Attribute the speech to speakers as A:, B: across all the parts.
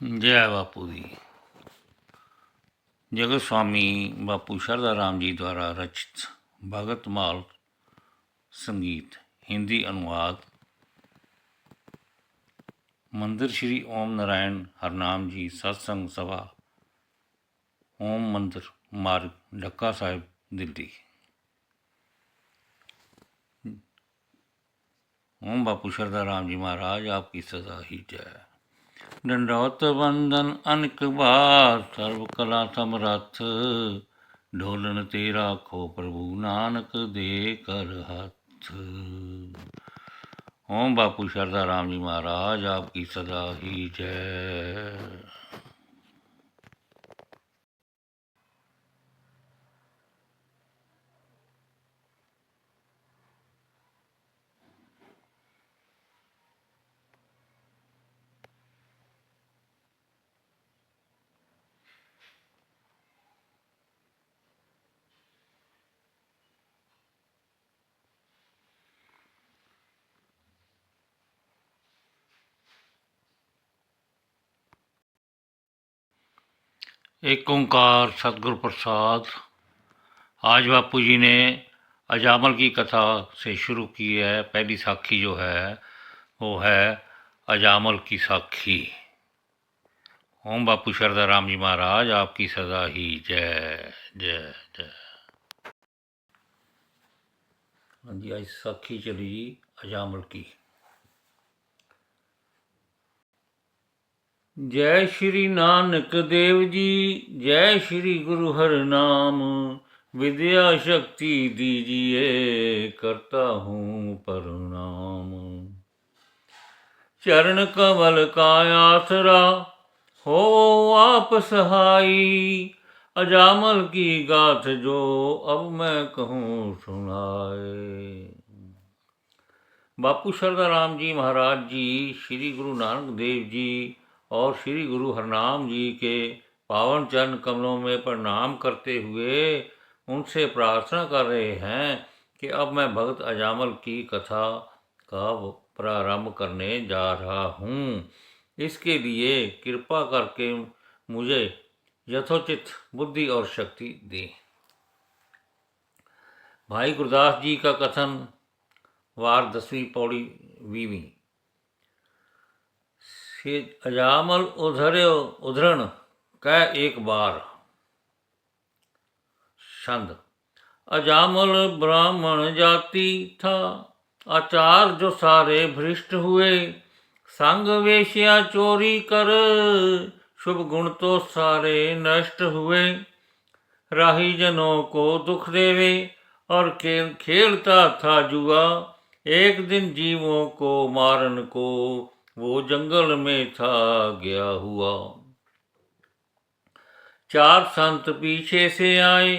A: जय बापू दी। जगत स्वामी बापू शारदा राम जी द्वारा रचित भगतमाल संगीत हिंदी अनुवाद। मंदिर श्री ओम नारायण हरनाम जी सत्संग सभा, ओम मंदिर मार्ग, ढक्का साहिब, दिल्ली। ओम बापू शारदा राम जी महाराज आपकी सदा ही जय। दंडौत वंदन अनिक बार, सर्व कला समरथ, ढोलन तेरा खो प्रभु नानक दे कर हाथ। ओम बापू शारदा राम जी महाराज आपकी सदा ही जय। एक ओंकार सतगुरु प्रसाद। आज बापू जी ने अजामल की कथा से शुरू की है। पहली साखी जो है वो है अजामल की साखी। ओम बापू शारदा राम जी महाराज आपकी सदा ही जय जय जय। हाँ जी, आज साखी चली जी अजामल की। जय श्री नानक देव जी, जय श्री गुरु हर नाम, विद्या शक्ति दीजिए करता हूँ प्रणाम। चरण कमल का आसरा हो आप सहाई, अजामल की गाथ जो अब मैं कहूँ सुनाए। बापू शारदा राम जी महाराज जी श्री गुरु नानक देव जी और श्री गुरु हरनाम जी के पावन चरण कमलों में प्रणाम करते हुए उनसे प्रार्थना कर रहे हैं कि अब मैं भगत अजामल की कथा का प्रारंभ करने जा रहा हूँ। इसके लिए कृपा करके मुझे यथोचित बुद्धि और शक्ति दें। भाई गुरदास जी का कथन, वार 10वीं पौड़ी 20वीं। से अजामल उधरण कह एक बार। छंद। अजामल ब्राह्मण जाति था, आचार जो सारे भ्रष्ट हुए, संग वेश्या चोरी कर, शुभ गुण तो सारे नष्ट हुए। राही जनों को दुख देवे और खेलता था जुआ, एक दिन जीवों को मारन को वो जंगल में था गया हुआ। चार संत पीछे से आए,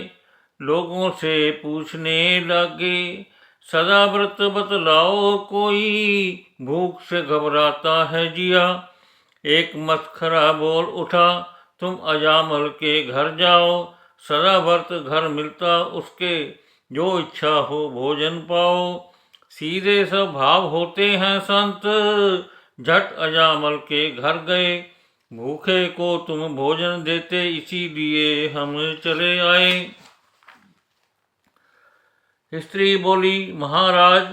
A: लोगों से पूछने लगे, सदा व्रत बतलाओ कोई, भूख से घबराता है जिया। एक मस्खरा बोल उठा, तुम अजामल के घर जाओ, सदा व्रत घर मिलता उसके, जो इच्छा हो भोजन पाओ। सीधे स्वभाव होते हैं संत, झट अजामल के घर गए, भूखे को तुम भोजन देते इसीलिए हम चले आए। स्त्री बोली, महाराज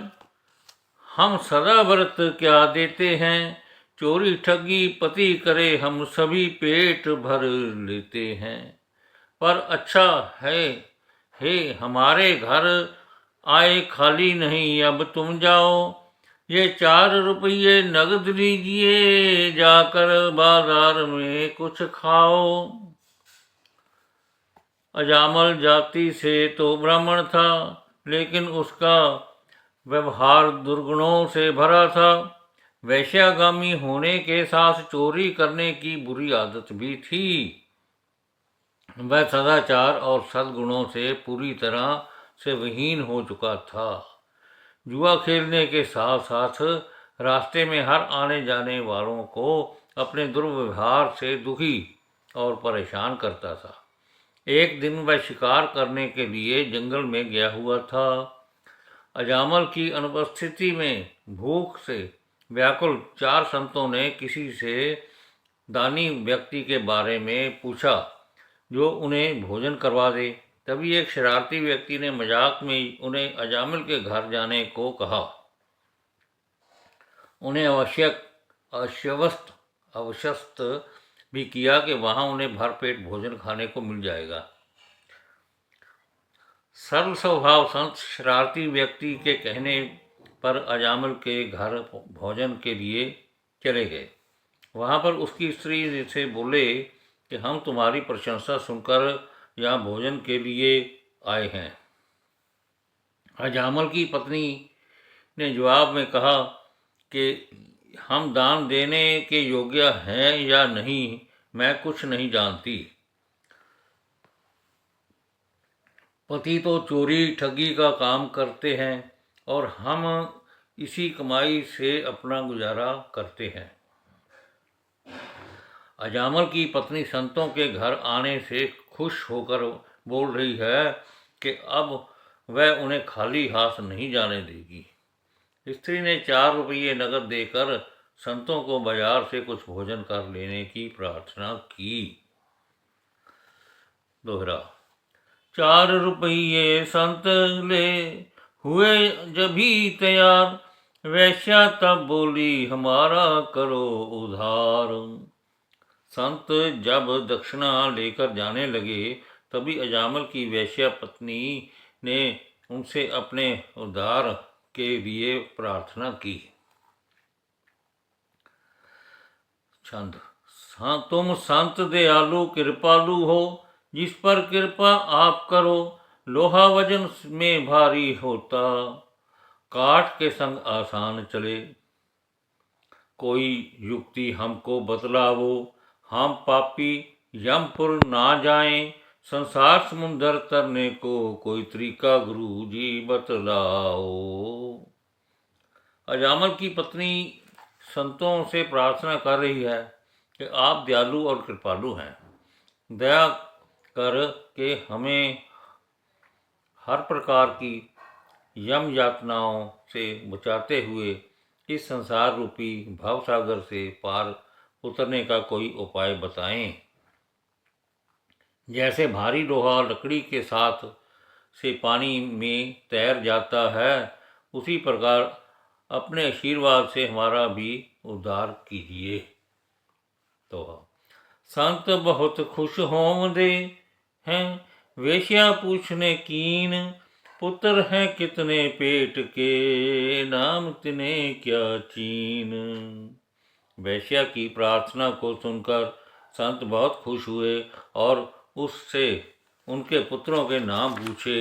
A: हम सदा व्रत क्या देते हैं, चोरी ठगी पति करे हम सभी पेट भर लेते हैं। पर अच्छा है हे हमारे घर आए खाली नहीं, अब तुम जाओ, ये 4 रुपये नगद लीजिए, जाकर बाजार में कुछ खाओ। अजामल जाति से तो ब्राह्मण था, लेकिन उसका व्यवहार दुर्गुणों से भरा था। वैश्यागामी होने के साथ चोरी करने की बुरी आदत भी थी। वह सदाचार और सद्गुणों से पूरी तरह से विहीन हो चुका था। जुआ खेलने के साथ साथ रास्ते में हर आने जाने वालों को अपने दुर्व्यवहार से दुखी और परेशान करता था। एक दिन वह शिकार करने के लिए जंगल में गया हुआ था। अजामल की अनुपस्थिति में भूख से व्याकुल 4 संतों ने किसी से दानी व्यक्ति के बारे में पूछा जो उन्हें भोजन करवा दे। तभी एक शरारती व्यक्ति ने मजाक में उन्हें अजामिल के घर जाने को कहा। उन्हें अवशस्त भी किया कि वहां उन्हें भरपेट भोजन खाने को मिल जाएगा। सरल स्वभाव संत शरारती व्यक्ति के कहने पर अजामिल के घर भोजन के लिए चले गए। वहां पर उसकी स्त्री से बोले कि हम तुम्हारी प्रशंसा सुनकर यहाँ भोजन के लिए आए हैं। अजामिल की पत्नी ने जवाब में कहा कि हम दान देने के योग्य हैं या नहीं, मैं कुछ नहीं जानती। पति तो चोरी ठगी का काम करते हैं और हम इसी कमाई से अपना गुजारा करते हैं। अजामिल की पत्नी संतों के घर आने से खुश होकर बोल रही है कि अब वह उन्हें खाली हाथ नहीं जाने देगी। स्त्री ने 4 रुपये नकद देकर संतों को बाजार से कुछ भोजन कर लेने की प्रार्थना की। दोहरा। 4 रुपये संत ले हुए जभी तैयार, वैश्या तब बोली हमारा करो उधार। संत जब दक्षिणा लेकर जाने लगे तभी अजामिल की वैश्या पत्नी ने उनसे अपने उद्धार के लिए प्रार्थना की। छंद। तुम संत दयालु कृपालु हो, जिस पर कृपा आप करो, लोहा वजन में भारी होता, काठ के संग आसान चले। कोई युक्ति हमको बतलावो, हम पापी यमपुर ना जाएं, संसार समुंदर तरने को कोई तरीका गुरु जी बतलाओ। अजामिल की पत्नी संतों से प्रार्थना कर रही है कि आप दयालु और कृपालु हैं, दया कर के हमें हर प्रकार की यम यातनाओं से बचाते हुए इस संसार रूपी भवसागर से पार उतरने का कोई उपाय बताएं। जैसे भारी लोहा लकड़ी के साथ से पानी में तैर जाता है, उसी प्रकार अपने आशीर्वाद से हमारा भी उद्धार कीजिए। तो संत बहुत खुश होमदे हैं, वेश्या पूछने कीन, पुत्र हैं कितने पेट के, नाम तिन्हें क्या चीन। वैश्या की प्रार्थना को सुनकर संत बहुत खुश हुए और उससे उनके पुत्रों के नाम पूछे।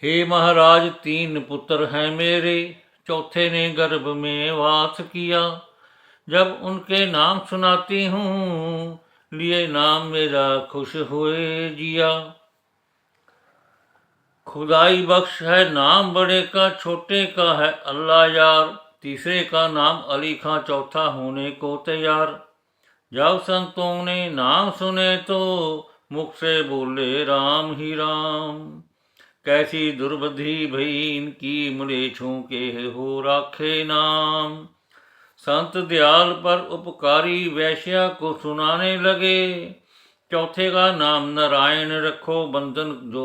A: हे महाराज, 3 पुत्र हैं मेरे, चौथे ने गर्भ में वास किया। जब उनके नाम सुनाती हूँ, लिए नाम मेरा खुश हुए जिया। खुदाई बख्श है नाम बड़े का, छोटे का है अल्लाह यार, तीसरे का नाम अली खां, चौथा होने को तैयार। जब संतों ने नाम सुने तो मुख से बोले राम ही राम, कैसी दुर्बुद्धि भई इनकी, मलेच्छों के हो राखे नाम। संत दयाल पर उपकारी वैश्या को सुनाने लगे, चौथे का नाम नारायण रखो, बंधन जो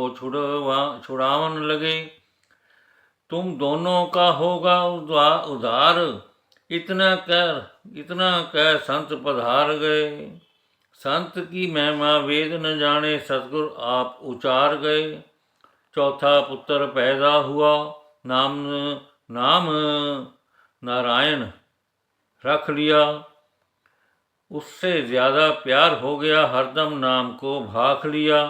A: छुड़ावन लगे। तुम दोनों का होगा उधार, इतना कह संत पधार गए। संत की महिमा वेद न जाने, सतगुर आप उचार गए। चौथा पुत्र पैदा हुआ, नाम नारायण रख लिया। उससे ज्यादा प्यार हो गया, हरदम नाम को भाख लिया।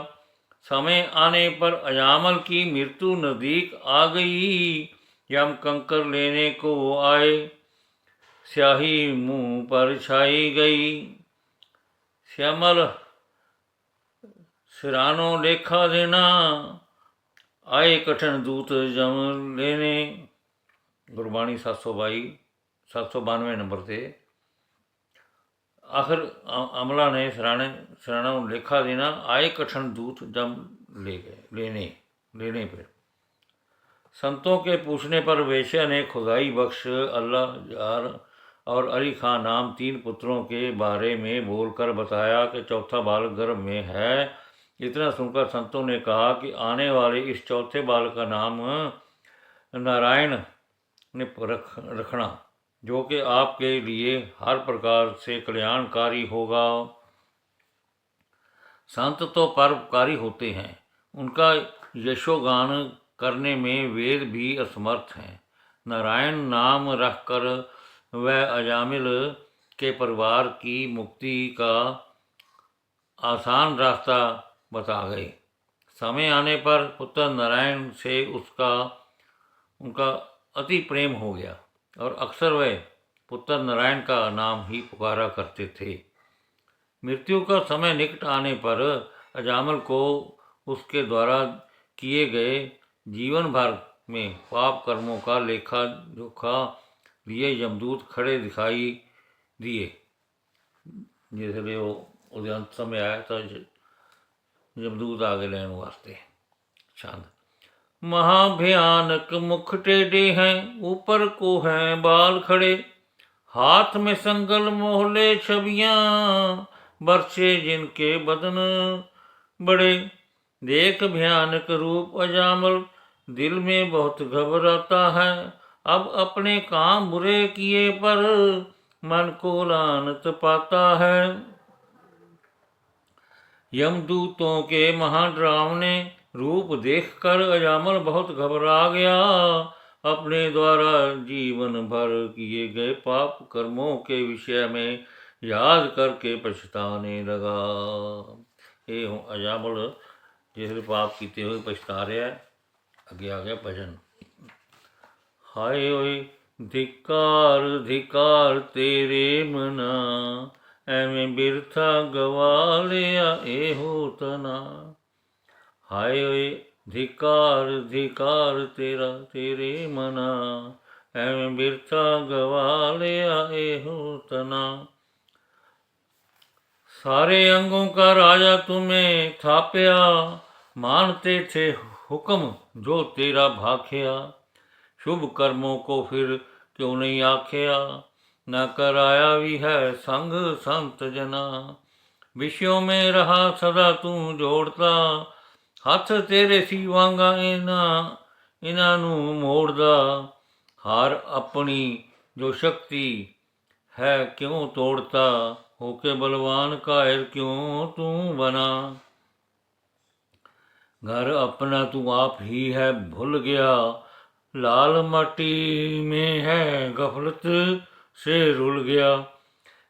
A: समय आने पर अजामिल की मृत्यु नजदीक आ गई, यम कंकर लेने को वो आए, स्याही मुंह पर छाई गई। श्यामल सिरानो लेखा देना, आए कठिन दूत जम लेने। गुरबाणी 792 नंबर से। आखिर अमला ने सिराना लेखा देना, आए कठिन दूत जम लेने पर। संतों के पूछने पर वेश्या ने खुदाई बख्श अल्लाह यार और अली खां नाम 3 पुत्रों के बारे में बोलकर बताया कि चौथा बालक गर्भ में है। इतना सुनकर संतों ने कहा कि आने वाले इस चौथे बालक का नाम नारायण ने रखना, जो कि आपके लिए हर प्रकार से कल्याणकारी होगा। संत तो परोपकारी होते हैं, उनका यशोगान करने में वेद भी असमर्थ हैं। नारायण नाम रखकर वह अजामिल के परिवार की मुक्ति का आसान रास्ता बता गए। समय आने पर पुत्र नारायण से उनका अति प्रेम हो गया और अक्सर वह पुत्र नारायण का नाम ही पुकारा करते थे। मृत्यु का समय निकट आने पर अजामिल को उसके द्वारा किए गए जीवन भर में पाप कर्मों का लेखा जोखा लिए यमदूत खड़े दिखाई दिए। जिसलिए वो अंत समय आया था, यमदूत आगे लेने वास्ते। छंद। महाभयानक मुख टेढ़े हैं, ऊपर को हैं बाल खड़े, हाथ में संगल मोहले छवियां, बरसे जिनके बदन बड़े। देख भयानक रूप अजामल, दिल में बहुत घबराता है। अब अपने काम बुरे किए पर मन को लानत पाता है। यमदूतों के महाडरावने रूप देखकर अजामल बहुत घबरा गया। अपने द्वारा जीवन भर किए गए पाप कर्मों के विषय में याद करके पछताने लगा। ये अजामल जिसने पाप किए हुए पछता रहा है। आगे आ गया भजन। हाय ओए धिकार धिकार तेरे मना, एवें बिरथा गवा लिया ए होतना। हाय ओए धिकार धिकार तेरे मना, एवें बिरथा गवा लिया ए होतना। सारे अंगों का राजा तुम्हें थाप्या, मानते थे हुक्म जो तेरा भाख्या। शुभ कर्मों को फिर क्यों नहीं आख्या, न कराया भी है संग संत जना। विषयों में रहा सदा तू जोड़ता, हथ तेरे सीवांगा इना नू मोड़दा। हार अपनी जो शक्ति है क्यों तोड़ता, होके बलवान कायर क्यों तू बना। घर अपना तू आप ही है भूल गया, लाल माटी में है गफलत से रुल गया।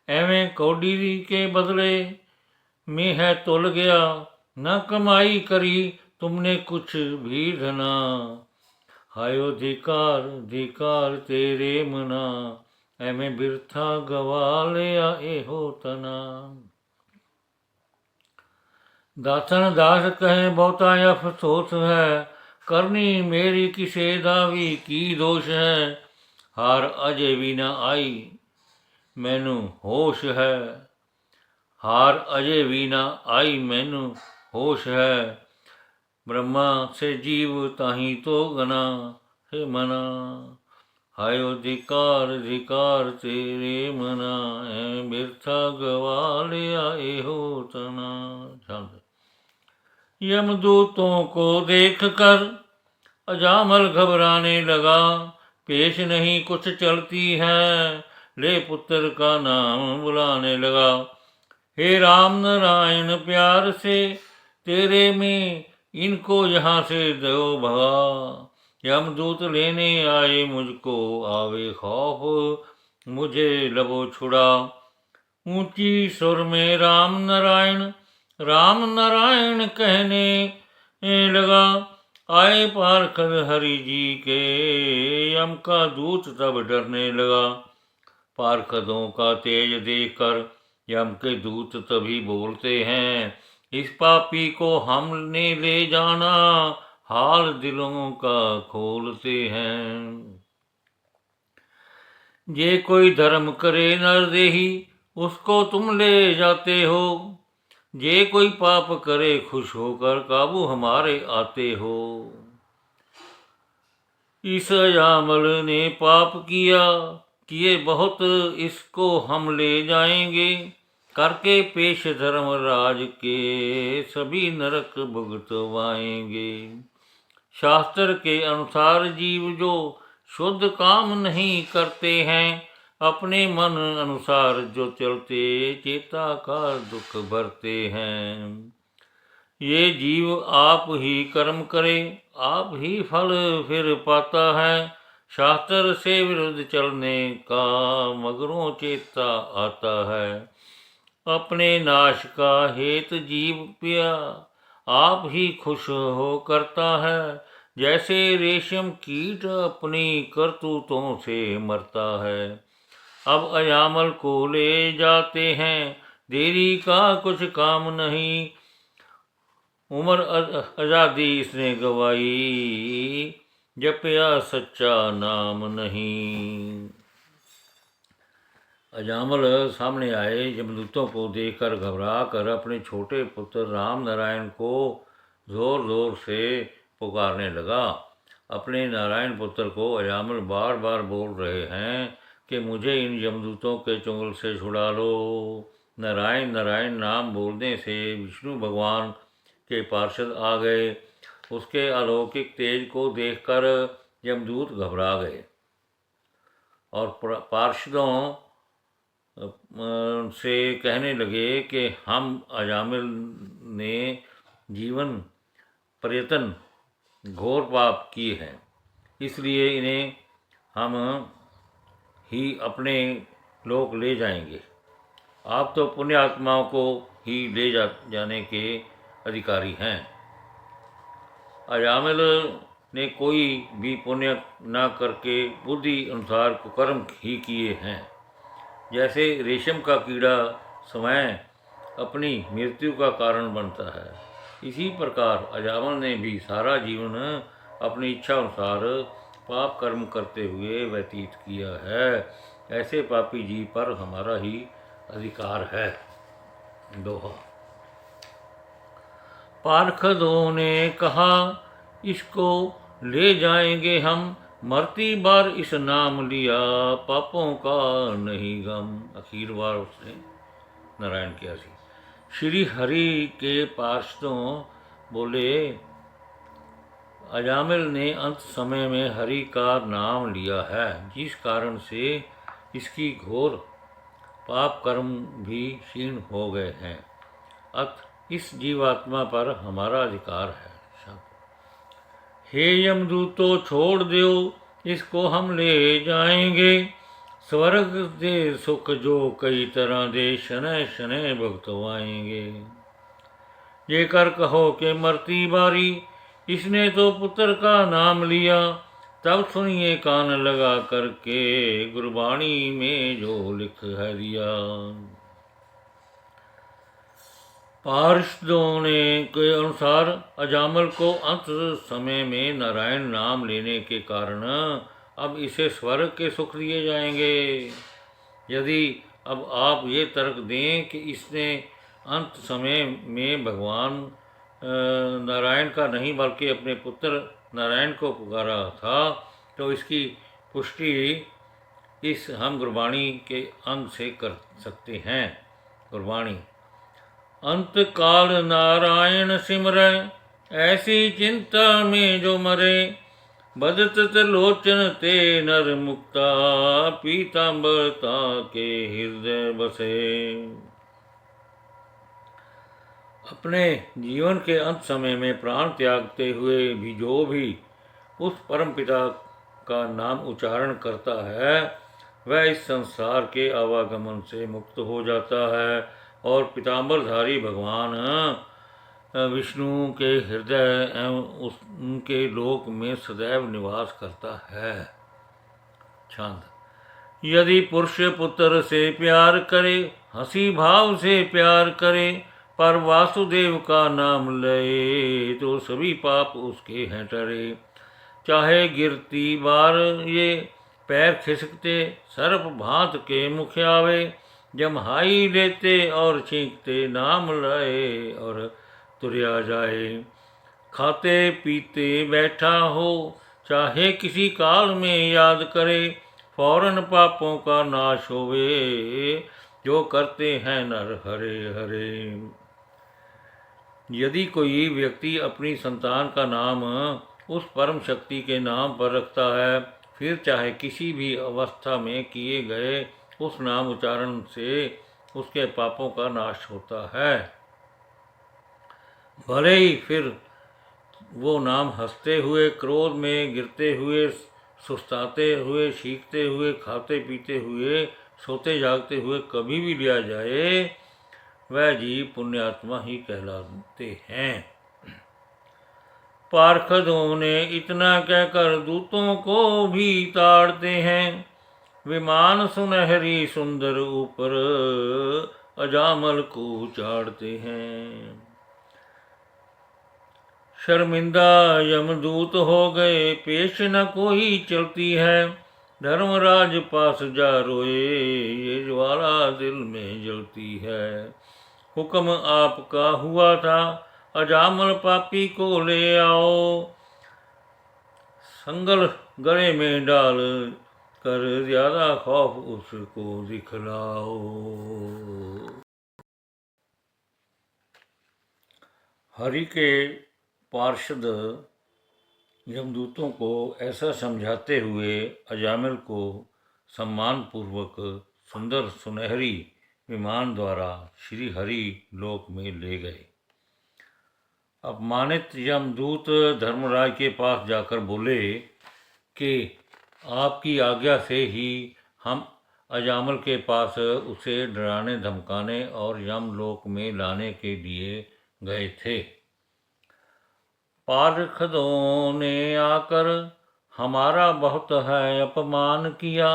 A: एवें कौडी के बदले में है तुल गया, न कमाई करी तुमने कुछ भी धना। हायो धिकार धिकार तेरे मना, एवें बिरथा गवा लिया ए होतना। दासन दास कहे बहुता अफसोस है, करनी मेरी किसे दावी की दोष है। हार अजे भी न आई मैनू होश है, हार अजे भी न आई मैनू होश है। ब्रह्मा से जीव ताही तो गना है मना। हायो धिकार धिकार तेरे मना, बिरथा गवा लिया ए होतना। यमदूतों को देख कर अजामल घबराने लगा, पेश नहीं कुछ चलती है, ले पुत्र का नाम बुलाने लगा। हे राम नारायण प्यार से तेरे में इनको यहाँ से दो भगा। यमदूत लेने आए मुझको आवे खौफ, मुझे लबो छुड़ा। ऊंची सुर में राम नारायण कहने लगा। आए पार्षद हरि जी के, यम का दूत तब डरने लगा। पार्षदों का तेज देखकर यम के दूत तभी बोलते हैं, इस पापी को हमने ले जाना, हाल दिलों का खोलते हैं। जे कोई धर्म करे नरदेही, उसको तुम ले जाते हो। जे कोई पाप करे खुश होकर काबू हमारे आते हो। इस अजामल ने पाप किया, किए बहुत, इसको हम ले जाएंगे, करके पेश धर्मराज के, सभी नरक भुगतवाएंगे। शास्त्र के अनुसार जीव जो शुद्ध काम नहीं करते हैं, अपने मन अनुसार जो चलते, चेता का दुख भरते हैं। ये जीव आप ही कर्म करे, आप ही फल फिर पाता है। शास्त्र से विरुद्ध चलने का मगरों चेता आता है। अपने नाश का हेत जीव पिया, आप ही खुश हो करता है। जैसे रेशम कीट अपनी करतूतों से मरता है। अब अयामल को ले जाते हैं, देरी का कुछ काम नहीं। उम्र आज़ादी इसने गवाई, जपया सच्चा नाम नहीं। अजामल सामने आए यमदूतों को देखकर घबरा कर अपने छोटे पुत्र राम नारायण को जोर जोर से पुकारने लगा। अपने नारायण पुत्र को अजामल बार बार बोल रहे हैं कि मुझे इन यमदूतों के चुंगल से छुड़ा लो। नारायण नारायण नाम बोलने से विष्णु भगवान के पार्षद आ गए। उसके अलौकिक तेज को देखकर यमदूत घबरा गए और पार्षदों से कहने लगे कि हम अजामिल ने जीवन पर्यटन घोर पाप किए हैं, इसलिए इन्हें हम ही अपने लोक ले जाएंगे। आप तो पुण्य आत्माओं को ही ले जाने के अधिकारी हैं। अजामिल ने कोई भी पुण्य न करके बुद्धि अनुसार कुकर्म ही किए हैं। जैसे रेशम का कीड़ा स्वयं अपनी मृत्यु का कारण बनता है, इसी प्रकार अजामिल ने भी सारा जीवन अपनी इच्छा अनुसार पाप कर्म करते हुए व्यतीत किया है। ऐसे पापी जीव पर हमारा ही अधिकार है। दोहा। पार्षदों ने कहा, इसको ले जाएंगे हम, मरती बार इस नाम लिया, पापों का नहीं गम। आखिर बार उसने नारायण किया सी। श्री हरि के पार्षदों बोले, अजामिल ने अंत समय में हरि का नाम लिया है, जिस कारण से इसकी घोर पाप कर्म भी क्षीण हो गए हैं। अत इस जीवात्मा पर हमारा अधिकार है। हे यमदूतों, छोड़ दो, इसको हम ले जाएंगे। स्वर्ग दे सुख जो कई तरह दे, शनै शनै भुगतवाएंगे। ये कर कहो कि मरती बारी, इसने तो पुत्र का नाम लिया। तब सुनिए कान लगा करके, गुरबाणी में जो लिख है दिया। पार्षदों ने के अनुसार अजामिल को अंत समय में नारायण नाम लेने के कारण अब इसे स्वर्ग के सुख दिए जाएंगे। यदि अब आप ये तर्क दें कि इसने अंत समय में भगवान नारायण का नहीं बल्कि अपने पुत्र नारायण को पुकारा था, तो इसकी पुष्टि इस हम गुरबाणी के अंग से कर सकते हैं। गुरबाणी। अंत काल नारायण सिमरै, ऐसी चिंता में जो मरे। बदत लोचन ते नर मुक्ता, पीताम्बरता के हृदय बसे। अपने जीवन के अंत समय में प्राण त्यागते हुए भी जो भी उस परम पिता का नाम उच्चारण करता है, वह इस संसार के आवागमन से मुक्त हो जाता है और पीताम्बरधारी भगवान विष्णु के हृदय एवं उनके लोक में सदैव निवास करता है। छंद। यदि पुरुष पुत्र से प्यार करे, हंसी भाव से प्यार करे, पर वासुदेव का नाम लए, तो सभी पाप उसके हैं टरे। चाहे गिरती बार ये पैर खिसकते, सर्प भांत के मुख आवे। जमहाई लेते और छींकते, नाम लाए और तुरया जाए। खाते पीते बैठा हो, चाहे किसी काल में याद करे। फौरन पापों का नाश होवे, जो करते हैं नर हरे हरे। यदि कोई व्यक्ति अपनी संतान का नाम उस परम शक्ति के नाम पर रखता है, फिर चाहे किसी भी अवस्था में किए गए उस नाम उच्चारण से उसके पापों का नाश होता है। भले ही फिर वो नाम हंसते हुए, क्रोध में गिरते हुए, सुस्ताते हुए, सीखते हुए, खाते पीते हुए, सोते जागते हुए कभी भी लिया जाए, वह जीव पुण्यात्मा ही कहलाते हैं। पार्षदों ने इतना कहकर दूतों को भी ताड़ते हैं। विमान सुनहरी सुंदर ऊपर अजामल को चाड़ते हैं। शर्मिंदा यमदूत हो गए, पेश न कोई चलती है। धर्मराज पास जा रोए, ये ज्वाला दिल में जलती है। हुक्म आपका हुआ था, अजामल पापी को ले आओ। संगल गले में डाल कर ज्यादा खौफ उसको दिखलाओ। हरि के पार्षद यमदूतों को ऐसा समझाते हुए अजामिल को सम्मानपूर्वक सुंदर सुनहरी विमान द्वारा श्री हरि लोक में ले गए। अपमानित यमदूत धर्मराज के पास जाकर बोले कि आपकी आज्ञा से ही हम अजामल के पास उसे डराने धमकाने और यमलोक में लाने के लिए गए थे। पार्षदों ने आकर हमारा बहुत है अपमान किया,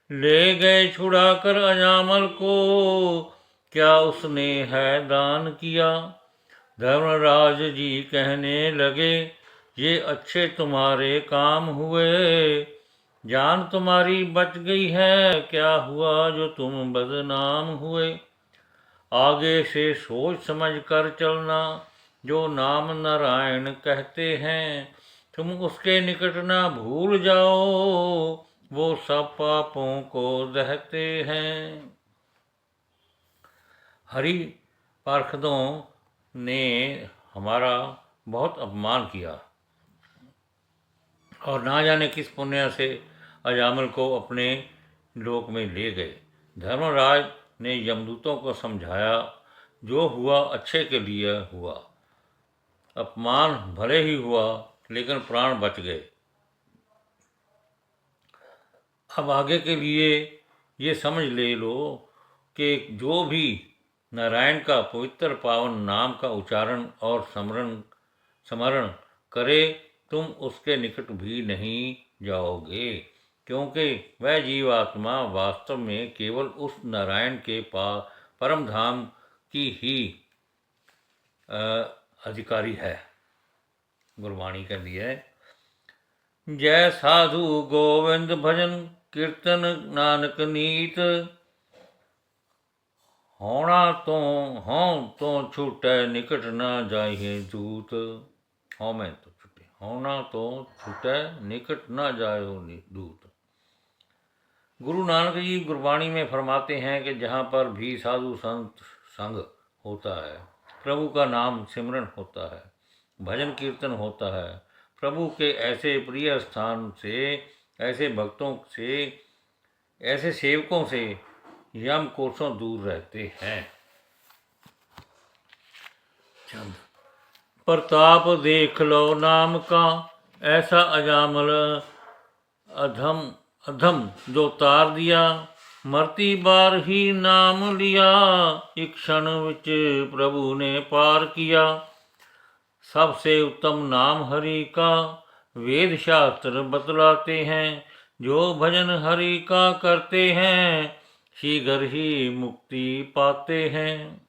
A: ले गए छुड़ा कर अजामल को, क्या उसने है दान किया। धर्मराज जी कहने लगे, ये अच्छे तुम्हारे काम हुए, जान तुम्हारी बच गई है, क्या हुआ जो तुम बदनाम हुए। आगे से सोच समझ कर चलना, जो नाम नारायण कहते हैं, तुम उसके निकट ना भूल जाओ, वो सब पापों को दहते हैं। हरि पार्षदों ने हमारा बहुत अपमान किया और ना जाने किस पुण्य से अजामल को अपने लोक में ले गए। धर्मराज ने यमदूतों को समझाया, जो हुआ अच्छे के लिए हुआ। अपमान भले ही हुआ, लेकिन प्राण बच गए। अब आगे के लिए ये समझ ले लो कि जो भी नारायण का पवित्र पावन नाम का उच्चारण और स्मरण करे, तुम उसके निकट भी नहीं जाओगे, क्योंकि वह जीवात्मा वास्तव में केवल उस नारायण के परम धाम की ही अधिकारी है। गुरबाणी कहती है, जय साधु गोविंद भजन कीर्तन नानक नीत, होना तो छूटे निकट ना जाए दूत। हो में तो छूटे, होना तो छूटे निकट ना जाए दूत। गुरु नानक जी गुरबाणी में फरमाते हैं कि जहाँ पर भी साधु संत संग होता है, प्रभु का नाम सिमरन होता है, भजन कीर्तन होता है, प्रभु के ऐसे प्रिय स्थान से, ऐसे भक्तों से, ऐसे सेवकों से यम कोसों दूर रहते हैं। प्रताप देख लो नाम का, ऐसा अजामल अधम जो तार दिया, मरती बार ही नाम लिया, एक क्षण विच प्रभु ने पार किया। सबसे उत्तम नाम हरि का, वेद शास्त्र बतलाते हैं, जो भजन हरि का करते हैं, शीघ्र ही मुक्ति पाते हैं।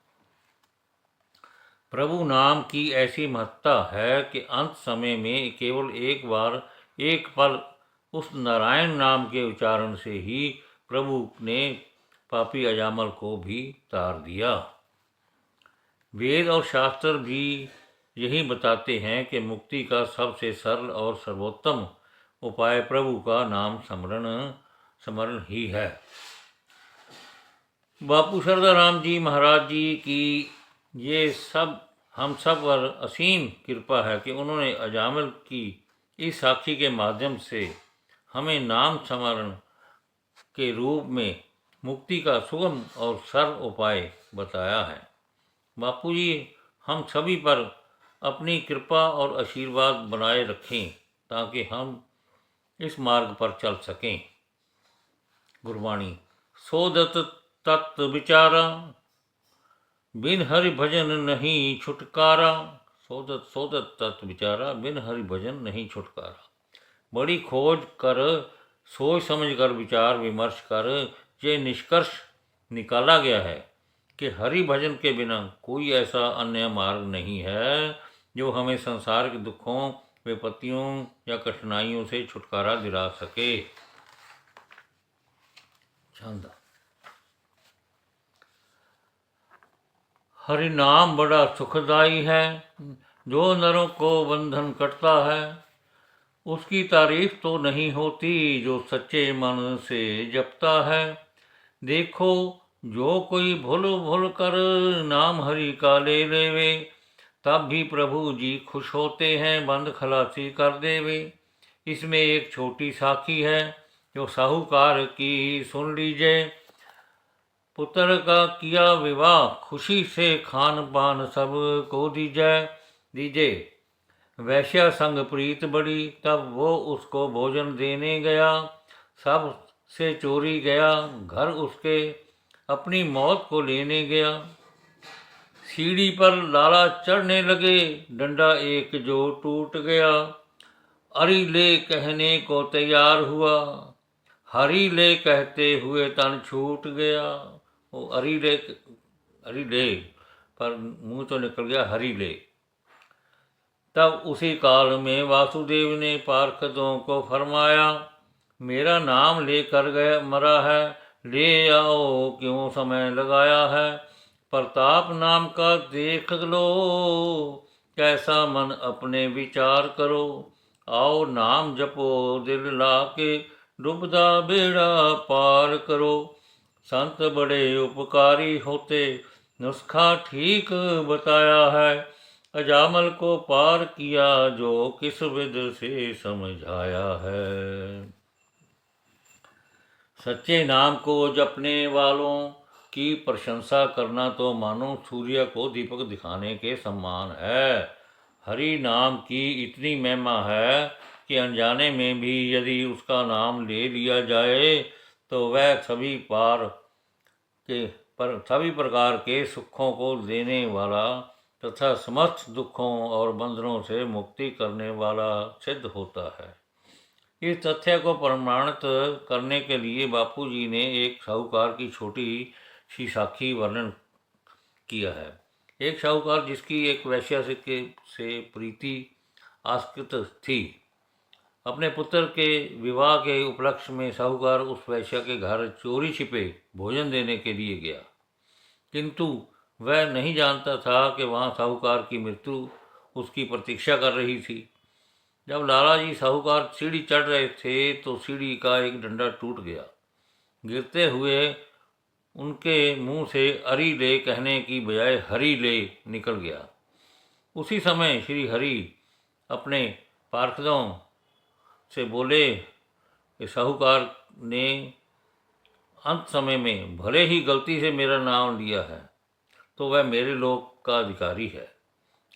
A: प्रभु नाम की ऐसी महत्ता है कि अंत समय में केवल एक बार एक पल उस नारायण नाम के उच्चारण से ही प्रभु ने पापी अजामल को भी तार दिया। वेद और शास्त्र भी यही बताते हैं कि मुक्ति का सबसे सरल और सर्वोत्तम उपाय प्रभु का नाम स्मरण ही है। बापू सरदाराम जी महाराज जी की ये सब हम सब पर असीम कृपा है कि उन्होंने अजामिल की इस साखी के माध्यम से हमें नाम स्मरण के रूप में मुक्ति का सुगम और सरल उपाय बताया है। बापू जी हम सभी पर अपनी कृपा और आशीर्वाद बनाए रखें ताकि हम इस मार्ग पर चल सकें। गुरबाणी। सोदत तत्व विचारा, बिन हरि भजन नहीं छुटकारा। सोदत सोदत तत्व विचारा, बिन हरि भजन नहीं छुटकारा। बड़ी खोज कर सोच समझ कर विचार विमर्श कर ये निष्कर्ष निकाला गया है कि हरि भजन के बिना कोई ऐसा अन्य मार्ग नहीं है जो हमें संसार के दुखों, विपत्तियों या कठिनाइयों से छुटकारा दिला सके। छंद। हरि नाम बड़ा सुखदाई है, जो नरों को बंधन कटता है। उसकी तारीफ तो नहीं होती जो सच्चे मन से जपता है। देखो जो कोई भूल भूल कर नाम हरि का ले लेवे, तब भी प्रभु जी खुश होते हैं, बंद खलासी कर देवे। इसमें एक छोटी साखी है जो साहूकार की, सुन लीजिए। पुत्र का किया विवाह, खुशी से खान पान सब को दीजे। वैश्या संग प्रीत बड़ी, तब वो उसको भोजन देने गया। सब से चोरी गया, घर उसके अपनी मौत को लेने गया। सीढ़ी पर लाला चढ़ने लगे, डंडा एक जो टूट गया। अरि ले कहने को तैयार हुआ, हरि ले कहते हुए तन छूट गया। वो अरि ले पर मुंह तो निकल गया हरि ले। तब उसी काल में वासुदेव ने पार्षदों को फरमाया, मेरा नाम लेकर गया मरा है, ले आओ क्यों समय लगाया है। प्रताप नाम का देख लो, कैसा मन अपने विचार करो। आओ नाम जपो दिल लाके, डूबदा बेड़ा पार करो। संत बड़े उपकारी होते, नुस्खा ठीक बताया है। अजामल को पार किया जो किस विध से समझाया है। सच्चे नाम को जपने वालों की प्रशंसा करना तो मानो सूर्य को दीपक दिखाने के समान है। हरि नाम की इतनी महिमा है कि अनजाने में भी यदि उसका नाम ले लिया जाए तो वह सभी प्रकार के सुखों को देने वाला तथा समस्त दुखों और बंधनों से मुक्ति करने वाला सिद्ध होता है। इस तथ्य को प्रमाणित करने के लिए बापू जी ने एक साहूकार की छोटी सी साखी वर्णन किया है। एक साहूकार जिसकी एक वैश्या से प्रीति आस्कृत थी, अपने पुत्र के विवाह के उपलक्ष्य में साहूकार उस वैश्या के घर चोरी छिपे भोजन देने के लिए गया, किंतु वह नहीं जानता था कि वहाँ साहूकार की मृत्यु उसकी प्रतीक्षा कर रही थी। जब लाला जी साहूकार सीढ़ी चढ़ रहे थे तो सीढ़ी का एक डंडा टूट गया। गिरते हुए उनके मुंह से अरि ले कहने की बजाय हरि ले निकल गया। उसी समय श्री हरि अपने पार्षदों से बोले कि साहूकार ने अंत समय में भले ही गलती से मेरा नाम लिया है तो वह मेरे लोक का अधिकारी है।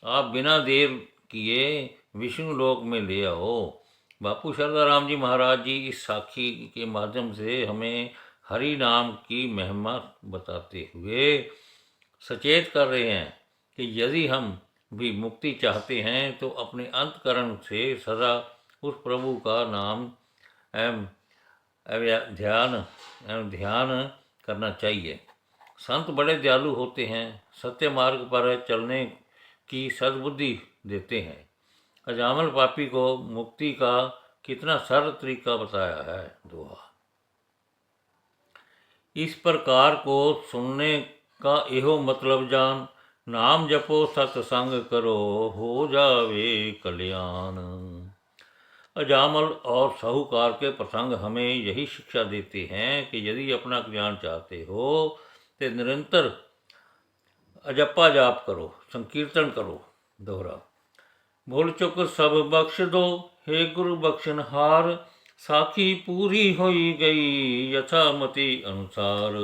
A: आप बिना देर किए विष्णु लोक में ले आओ। बापू सरदाराम जी महाराज जी इस साखी के माध्यम से हमें हरि नाम की महिमा बताते हुए सचेत कर रहे हैं कि यदि हम भी मुक्ति चाहते हैं तो अपने अंतकरण से सदा उस प्रभु का नाम एवं ध्यान करना चाहिए। संत बड़े दयालु होते हैं, सत्य मार्ग पर चलने की सद्बुद्धि देते हैं। अजामल पापी को मुक्ति का कितना सरल तरीका बताया है। दोहा। इस प्रकार को सुनने का एहो मतलब जान, नाम जपो सत्संग करो हो जावे कल्याण। अजामल और साहूकार के प्रसंग हमें यही शिक्षा देते हैं कि यदि अपना ज्ञान चाहते हो तो निरंतर अजपा जाप करो, संकीर्तन करो। दोहरा। भूल चुक सब बख्श दो, हे गुरु बख्शनहार, साखी पूरी होई गई यथामति अनुसार।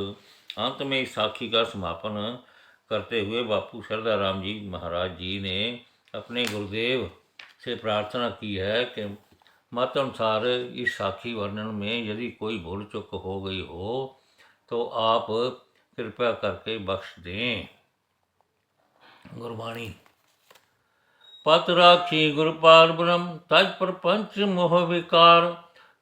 A: अंत में इस साखी का समापन करते हुए बापू सरदाराम जी महाराज जी ने अपने गुरुदेव से प्रार्थना की है कि मत अनुसार इस साखी वर्णन में यदि कोई भूल चुक हो गई हो तो आप कृपया करके बख्श दें। गुरबाणी। पत राखी गुर पार ब्रह्म, तज प्रपंच मोह विकार,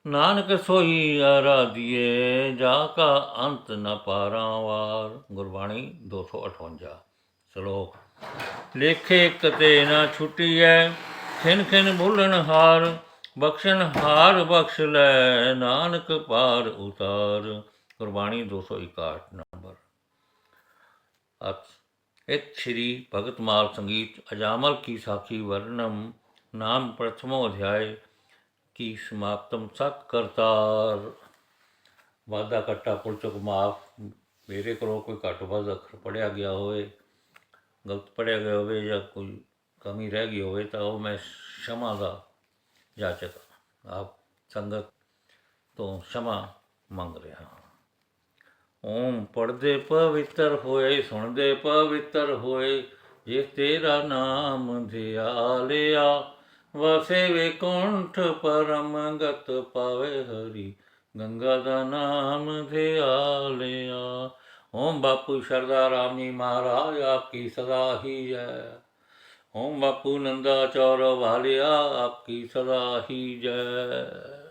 A: नानक सोई आराधिए, जाका अंत न पारावार। गुरबाणी 258। श्लोक। लेखे कते न छुटिए, खिन खिन भूलन हार, बख्शन हार बख्श लै, नानक पार उतार। गुरबाणी 261 नंबर। इत श्री भगतमाल संगीत अजामल की साखी वर्णम नाम प्रथमो अध्याय की समाप्तम सत्कर्तार। वादा कट्टा पुल चुक माफ, मेरे को कोई घट वध अखर पढ़िया गया होए, गलत पढ़िया गया होवे या कोई कमी रह गई होवे तो वो मैं क्षमा का याचक आप संगत तो क्षमा मंग रहा हाँ। ओम पढ़दे पवित्र होए, सुनदे पवित्र होए, जे तेरा नाम ध्यालिया, वसे वैकुंठ परम गत पावे हरि, गंगा दा नाम ध्यालिया। ओम बापू सरदार राम जी महाराज आपकी सदा ही जय। ओम बापू नंदा चौर वालिया आपकी सदा ही जय।